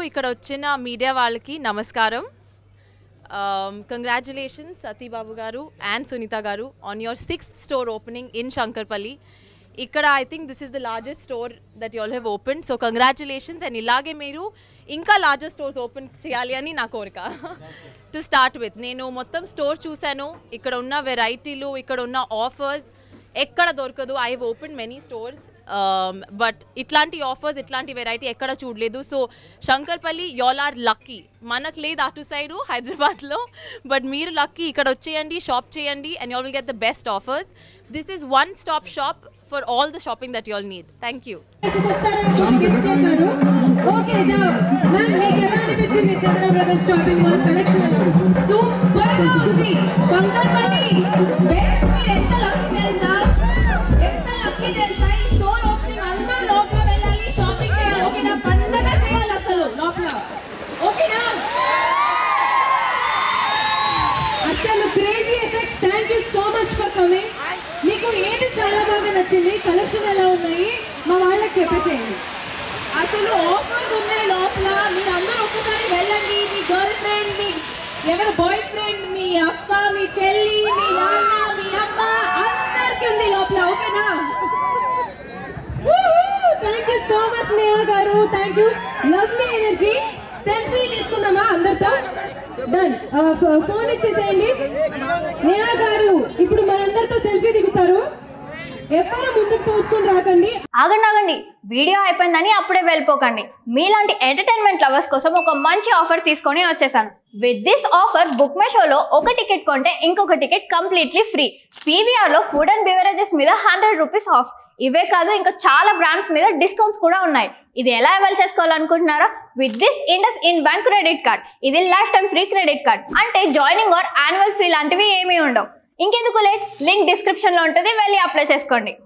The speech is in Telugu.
ఇక్కడ వచ్చిన మీడియా వాళ్ళకి నమస్కారం. Congratulations Sati Babu garu and Sunita garu on your 6th store opening in Shankarpalli. Ikkada I think this is the largest store that you all have opened. So congratulations, and ilage meeru inka larger stores open cheyali ani na korika. To start with, nenu mottam store chusanu, ikkada unna variety lu, ikkada unna offers ekkada dorkadu. I have opened many stores, but itlanti offers, itlanti variety ekkada chudledu. So Shankarpalli, y'all are lucky. Manak led atu side Hyderabad lo, but meer lucky. Ikkada vacheyandi, shop cheyandi, and y'all will get the best offers. This is one stop shop for all the shopping that you all need. Thank you. Okay, jao. Ma'am, meeku ela anipinchindi Chandra Brothers shopping mall collection? Super ga undi. Shankarpalli best. Meer enta lucky telsa? Enta lucky telsa? Ee store opening andam lopla vellali, shopping cheyali. Okay na, pandaga cheyali asalu lopla. Okay na? Asalu crazy effects. Thank you so much for coming. మీకు ఏది చాలా బాగా నచ్చింది, కలెక్షన్ ఎలా ఉన్నాయి, మా వాళ్ళకి చెప్పేసేయండి. అసలు ఆఫర్స్ ఉన్నాయి లోపల. మీరు అందరూ ఒక్కసారి వెళ్ళండి. మీ గర్ల్ ఫ్రెండ్, మీ ఎవరు బాయ్ ఫ్రెండ్, మీ అక్క, మీ చెల్లి, మీ నాన్న, మీ అమ్మ, అందరికి ఉంది లోపల. ఓకేనా? Thank you so much Neha గారు. Thank you. Lovely energy. Selfie తీసుకుందామా అందరితో? డన్. ఫోన్ ఇచ్చేసేయండి. నేహా గారు ఇప్పుడు మనందరితో సెల్ఫీ దిగుతారు. ఎవరు ముందుకు తోసుకొని రాకండి. ఆగండి, వీడియో అయిపోయిందని అప్పుడే వెళ్ళిపోకండి. మీలాంటి ఎంటర్టైన్మెంట్ లవర్స్ కోసం ఒక మంచి ఆఫర్ తీసుకొని వచ్చేసాను. With this offer book my షోలో ఒక టికెట్ కొంటే ఇంకొక టికెట్ కంప్లీట్లీ ఫ్రీ. పీవీఆర్లో ఫుడ్ అండ్ బెవరేజెస్ మీద 100 రూపీస్ ఆఫ్. ఇవే కాదు, ఇంకా చాలా బ్రాండ్స్ మీద డిస్కౌంట్స్ కూడా ఉన్నాయి. ఇది ఎలా అవైల్ చేసుకోవాలనుకుంటున్నారా? With this IndusInd bank credit card. ఇది life time free credit card. అంటే జాయినింగ్ ఆర్ యాన్యువల్ ఫీ లాంటివి ఏమీ ఉండవు. ఇంకెందుకు లేట్, లింక్ డిస్క్రిప్షన్లో ఉంటుంది, వెళ్ళి అప్లై చేసుకోండి.